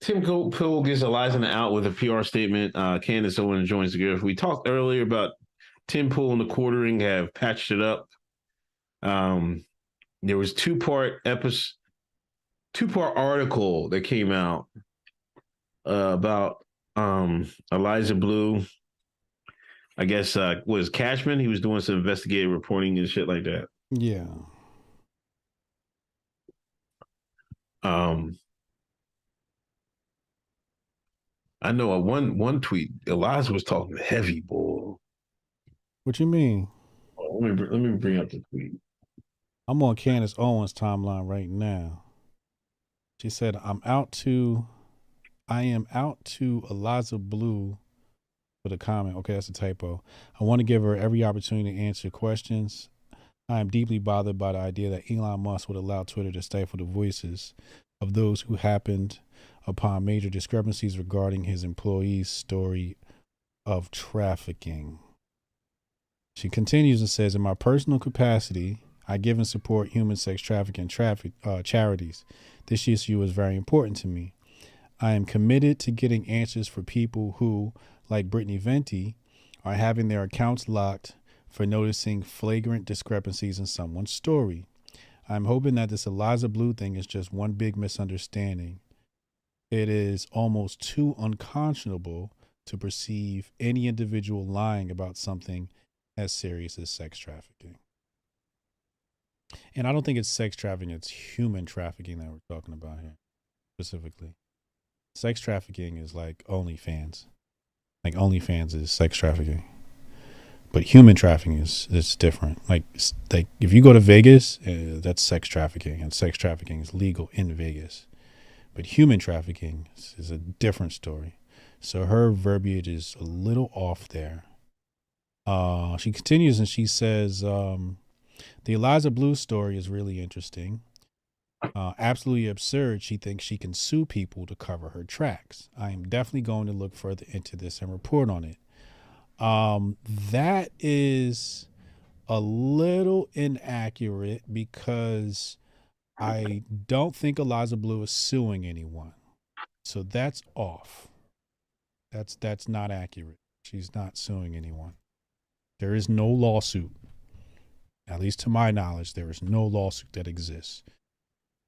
Pool gives Eliza out with a PR statement. Candace Owens joins the group. We talked earlier about Tim Pool and the quartering have patched it up. Um, there was two-part article that came out about Eliza Blue. I guess was Cashman. He was doing some investigative reporting and shit like that. Yeah. Um, I know one tweet Eliza was talking heavy, boy. What you mean? Let me bring up the tweet. I'm on Candace Owens' timeline right now. She said, I am out to Eliza Blue with a comment. Okay, that's a typo. I want to give her every opportunity to answer questions. I am deeply bothered by the idea that Elon Musk would allow Twitter to stifle the voices of those who happened upon major discrepancies regarding his employee's story of trafficking. She continues and says, in my personal capacity, I give and support human sex trafficking charities. This issue is very important to me. I am committed to getting answers for people who, like Brittany Venti, are having their accounts locked for noticing flagrant discrepancies in someone's story. I'm hoping that this Eliza Blue thing is just one big misunderstanding. It is almost too unconscionable to perceive any individual lying about something as serious as sex trafficking. And I don't think it's sex trafficking, it's human trafficking that we're talking about here specifically. Sex trafficking is like OnlyFans. Like OnlyFans is sex trafficking. But human trafficking is different. Like if you go to Vegas, that's sex trafficking, and sex trafficking is legal in Vegas. But human trafficking is a different story. So her verbiage is a little off there. She continues and she says, the Eliza Blue story is really interesting. Absolutely absurd. She thinks she can sue people to cover her tracks. I am definitely going to look further into this and report on it. That is a little inaccurate because I don't think Eliza Blue is suing anyone. So that's off. That's not accurate. She's not suing anyone. There is no lawsuit. At least to my knowledge, there is no lawsuit that exists.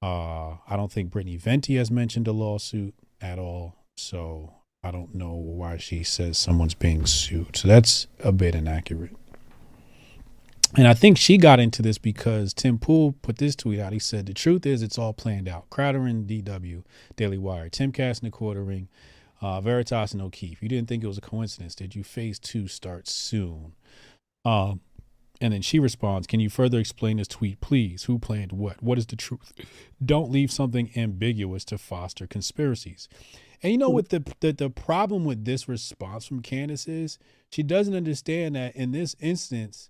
I don't think Brittany Venti has mentioned a lawsuit at all. So I don't know why she says someone's being sued. So that's a bit inaccurate. And I think she got into this because Tim Pool put this tweet out. He said, the truth is it's all planned out. Crowder and DW, Daily Wire, Timcast and the Quartering, Veritas and O'Keefe. You didn't think it was a coincidence. Did you phase 2 start soon? And then she responds, can you further explain this tweet, please? Who planned what? What is the truth? Don't leave something ambiguous to foster conspiracies. And you know what the problem with this response from Candace is? She doesn't understand that in this instance,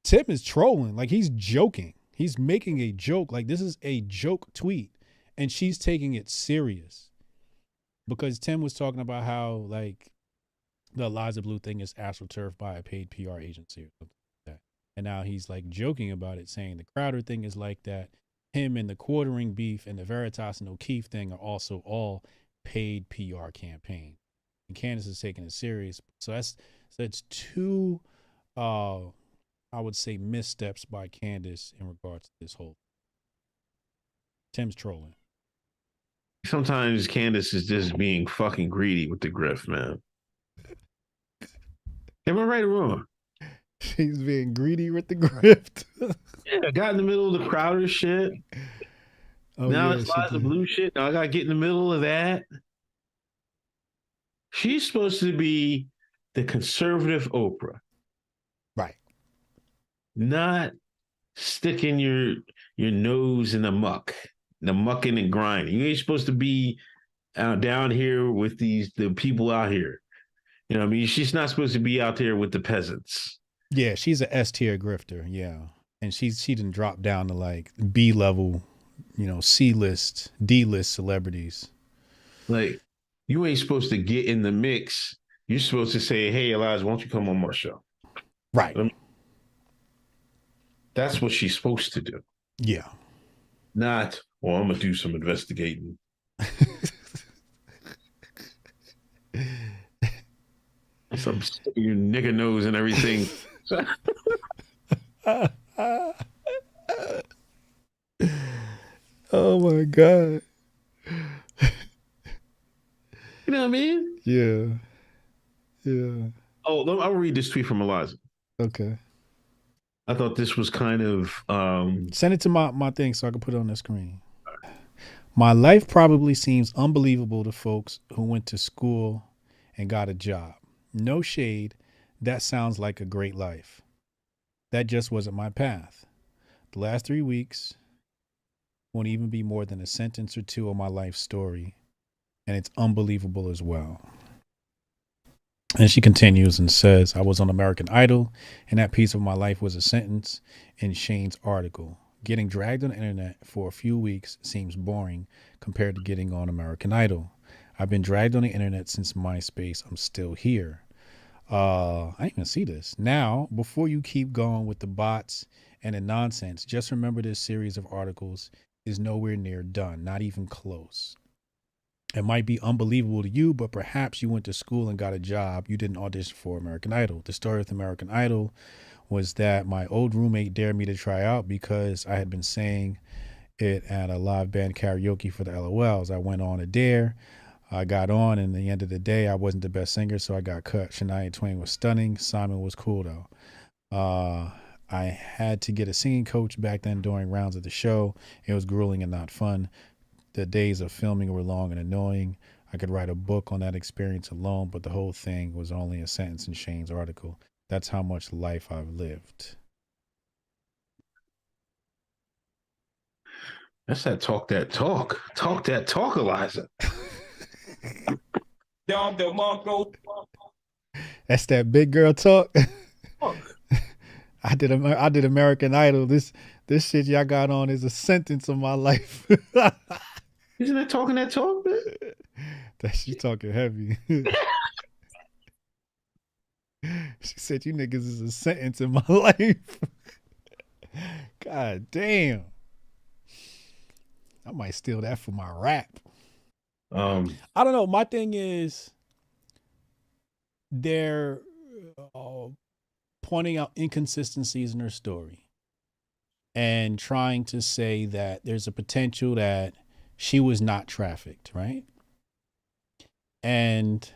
Tim is trolling. Like he's joking. He's making a joke. Like this is a joke tweet. And she's taking it serious. Because Tim was talking about how like the Eliza Blue thing is astroturfed by a paid PR agency or something like that. And now he's like joking about it, saying the Crowder thing is like that. Him and the Quartering beef and the Veritas and O'Keefe thing are also all paid PR campaign. And Candace is taking it serious. So that's two I would say missteps by Candace in regards to this whole Tim's trolling. Sometimes Candace is just being fucking greedy with the grift, man. Am I right or wrong? She's being greedy with the grift. Yeah, I got in the middle of the Crowder shit. Oh Now yeah, it's she Liza did. Blue shit. Now I gotta get in the middle of that. She's supposed to be the conservative Oprah, Right. not sticking your nose in the mucking and grinding. You ain't supposed to be down here with the people out here. You know, what I mean, she's not supposed to be out there with the peasants. Yeah, she's a S tier grifter. Yeah, and she didn't drop down to like B level, C list, D list celebrities. Like, you ain't supposed to get in the mix. You're supposed to say, "Hey, Eliza, why don't you come on my show?" Right. That's what she's supposed to do. Yeah. Not, well, I'm gonna do some investigating. Some sticking your nigger nose and everything. Oh my God. You know what I mean? Yeah. Yeah. Oh, I'll read this tweet from Eliza. Okay. I thought this was kind of Send it to my thing so I can put it on the screen. My life probably seems unbelievable to folks who went to school and got a job. No shade. That sounds like a great life. That just wasn't my path. The last 3 weeks won't even be more than a sentence or two of my life story, and it's unbelievable as well. And she continues and says, I was on American Idol, and that piece of my life was a sentence in Shane's article. Getting dragged on the internet for a few weeks seems boring compared to getting on American Idol. I've been dragged on the internet since MySpace. I'm still here. I didn't even see this. Now, before you keep going with the bots and the nonsense, just remember this series of articles is nowhere near done, not even close. It might be unbelievable to you, but perhaps you went to school and got a job. You didn't audition for American Idol. The story with American Idol was that my old roommate dared me to try out because I had been saying it at a live band karaoke for the LOLs. I went on a dare. I got on, and at the end of the day, I wasn't the best singer, so I got cut. Shania Twain was stunning. Simon was cool, though. I had to get a singing coach back then during rounds of the show. It was grueling and not fun. The days of filming were long and annoying. I could write a book on that experience alone, but the whole thing was only a sentence in Shane's article. That's how much life I've lived. that's that talk that talk. Talk that talk, Eliza. That's that big girl talk. Talk. I did American Idol. This shit y'all got on is a sentence of my life. Isn't that talking that talk, man? That she talking heavy. She said you niggas is a sentence in my life. God damn. I might steal that for my rap. I don't know. My thing is they're uh, pointing out inconsistencies in her story and trying to say that there's a potential that she was not trafficked, right? And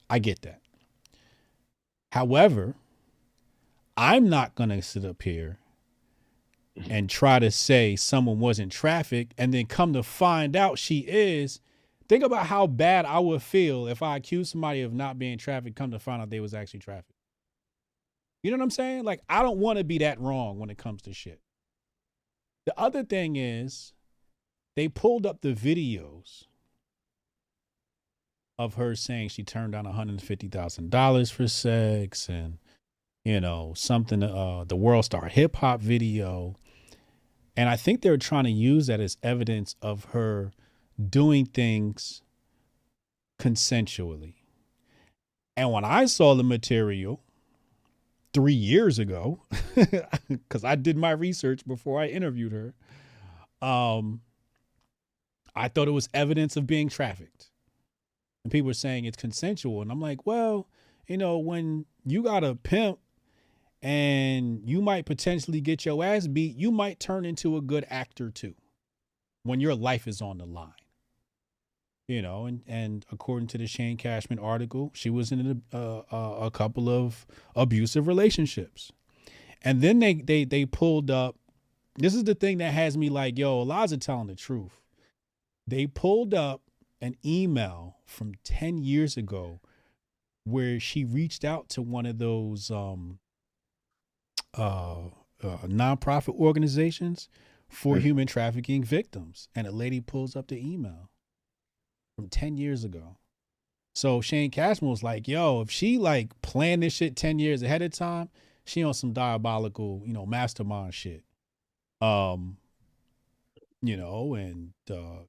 I get that. However, I'm not going to sit up here and try to say someone wasn't trafficked and then come to find out she is. Think about how bad I would feel if I accused somebody of not being trafficked, come to find out they was actually trafficked. You know what I'm saying? Like, I don't want to be that wrong when it comes to shit. The other thing is they pulled up the videos of her saying she turned down $150,000 for sex and, you know, something, the World Star hip hop video. And I think they were trying to use that as evidence of her doing things consensually. And when I saw the material 3 years ago, because I did my research before I interviewed her, I thought it was evidence of being trafficked. And people were saying it's consensual. And I'm like, well, you know, when you got a pimp and you might potentially get your ass beat, you might turn into a good actor too when your life is on the line. You know, and according to the Shane Cashman article, she was in a couple of abusive relationships. And then they pulled up. This is the thing that has me like, yo, Eliza telling the truth. They pulled up an email from 10 years ago where she reached out to one of those nonprofit organizations for human trafficking victims. And a lady pulls up the email from 10 years ago. So Shane Cashman was like, yo, if she like planned this shit 10 years ahead of time, she on some diabolical, you know, mastermind shit. You know, and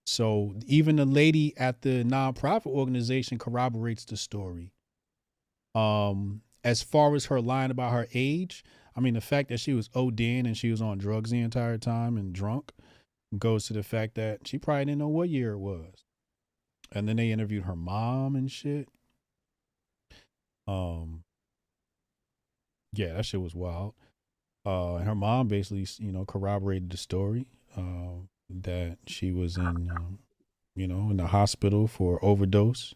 so even the lady at the nonprofit organization corroborates the story. As far as her lying about her age, I mean, the fact that she was ODing and she was on drugs the entire time and drunk goes to the fact that she probably didn't know what year it was. And then they interviewed her mom and shit. Um, yeah, that shit was wild. And her mom basically, corroborated the story that she was in the hospital for overdose,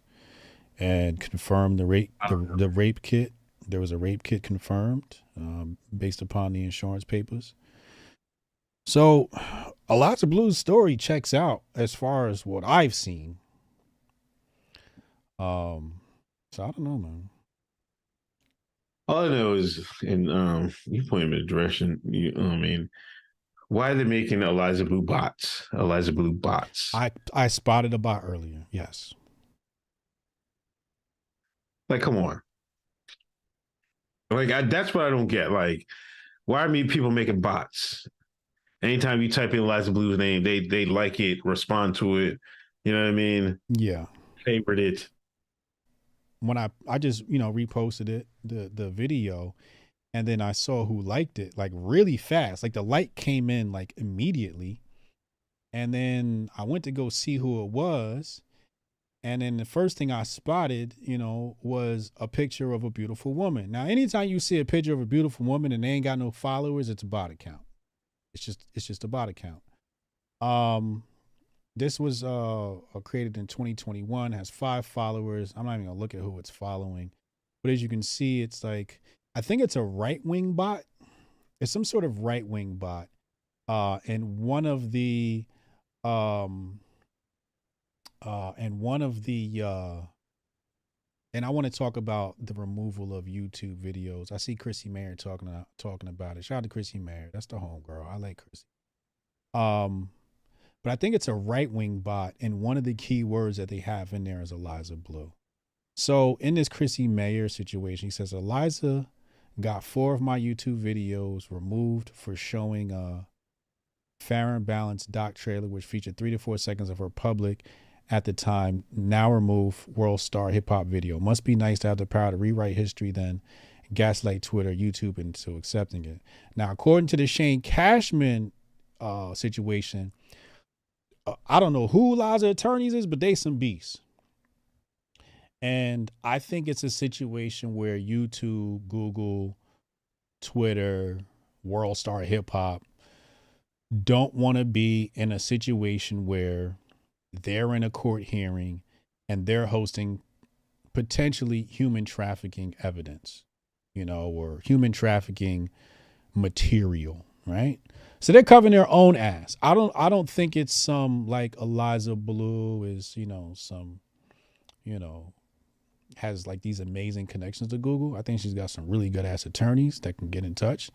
and confirmed the rape kit. There was a rape kit confirmed based upon the insurance papers. So, Eliza Blue's story checks out as far as what I've seen. Um, so I don't know, man. All I know is, and you point me in a direction. I mean, why are they making Eliza Blue bots? Eliza Blue bots. I spotted a bot earlier. Yes. Like, come on. Like, that's what I don't get. Like, why are people making bots? Anytime you type in Eliza Blue's name, they like it, respond to it. You know what I mean? Yeah. Favorite it. When I just reposted it, the video, and then I saw who liked it like really fast. Like the like came in like immediately, and then I went to go see who it was. And then the first thing I spotted, was a picture of a beautiful woman. Now, anytime you see a picture of a beautiful woman and they ain't got no followers, it's a bot account. It's just a bot account. This was created in 2021, has 5 followers. I'm not even gonna look at who it's following, but as you can see, it's like, I think it's a right wing bot. It's some sort of right wing bot. And one of the and I want to talk about the removal of YouTube videos. I see Chrissy Mayer talking about it. Shout out to Chrissy Mayer. That's the homegirl. I like Chrissy. But I think it's a right wing bot, and one of the key words that they have in there is Eliza Blue. So in this Chrissy Mayer situation, he says Eliza got 4 of my YouTube videos removed for showing a fair and balanced doc trailer, which featured 3 to 4 seconds of her public at the time, now remove world star hip hop video. Must be nice to have the power to rewrite history, then gaslight Twitter, YouTube into accepting it. Now, according to the Shane Cashman situation, I don't know who Eliza attorneys is, but they some beasts. And I think it's a situation where YouTube, Google, Twitter, world star hip hop don't want to be in a situation where they're in a court hearing and they're hosting potentially human trafficking evidence, or human trafficking material, right? So they're covering their own ass. I don't think it's some like Eliza Blue is, some, has like these amazing connections to Google. I think she's got some really good ass attorneys that can get in touch.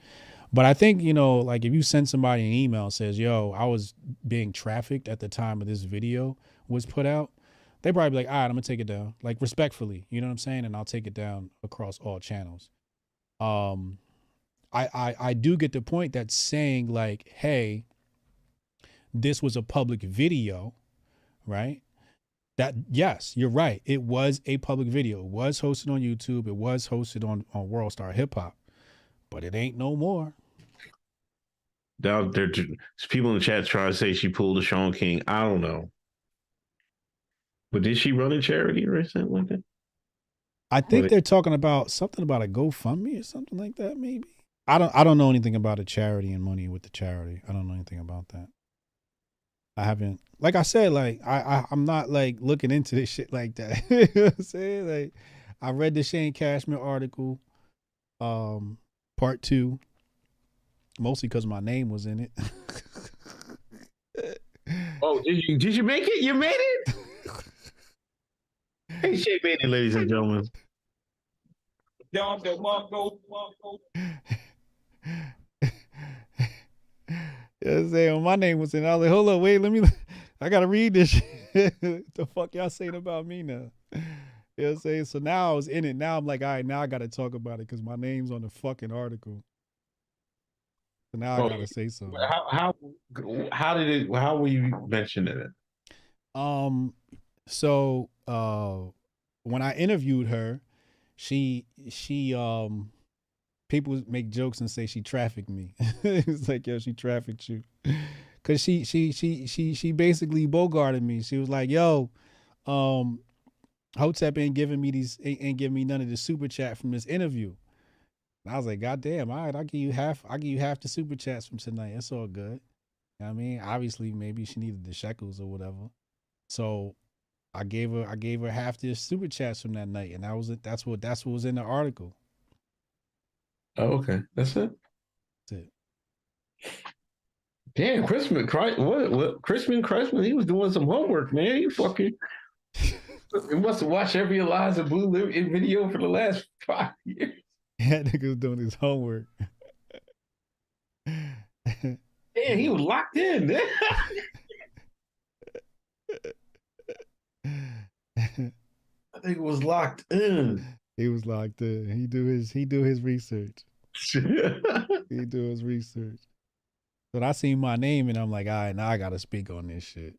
But I think, like if you send somebody an email and says, yo, I was being trafficked at the time of this video was put out, they probably be like, all right, I'm gonna take it down, like respectfully, you know what I'm saying? And I'll take it down across all channels. I do get the point that saying like, hey, this was a public video, right? That, yes, you're right. It was a public video. It was hosted on YouTube. It was hosted on World Star Hip Hop, but it ain't no more. Now there's people in the chat trying to say she pulled a Sean King. I don't know. But did she run a charity or something like that? I think they're talking about something about a GoFundMe or something like that, maybe. I don't know anything about a charity and money with the charity. I don't know anything about that. I haven't, like I said, like I'm not like looking into this shit like that. You know what I'm saying? Like I read the Shane Cashman article, part 2, mostly because my name was in it. Oh, did you make it? You made it? Hey, Shay made it, ladies and gentlemen. You know what I'm saying? My name was in it. I was like, hold up, wait, I gotta read this shit. The fuck y'all saying about me now? You know what I'm saying? So now I was in it. Now I'm like, all right, now I gotta talk about it because my name's on the fucking article. So now I gotta say something. How were you mentioning it? So when I interviewed her, she people make jokes and say she trafficked me. It's like, yo, she trafficked you. Cause she basically bogarted me. She was like, yo, Hotep ain't giving me ain't giving me none of the super chat from this interview. And I was like, God damn, all right, I'll give you half the super chats from tonight. It's all good. You know what I mean? Obviously, maybe she needed the shekels or whatever. So I gave her half the super chats from that night, and that's what was in the article. Oh, okay. That's it. That's it. Damn, Christmas, what, Christmas, he was doing some homework, man. You fucking, you must have watched every Eliza Blue video for the last 5 years. That nigga was doing his homework. Damn, he was locked in. I think it was locked in. He was locked in. He do his research. He do his research. But I seen my name and I'm like, all right, now I gotta speak on this shit.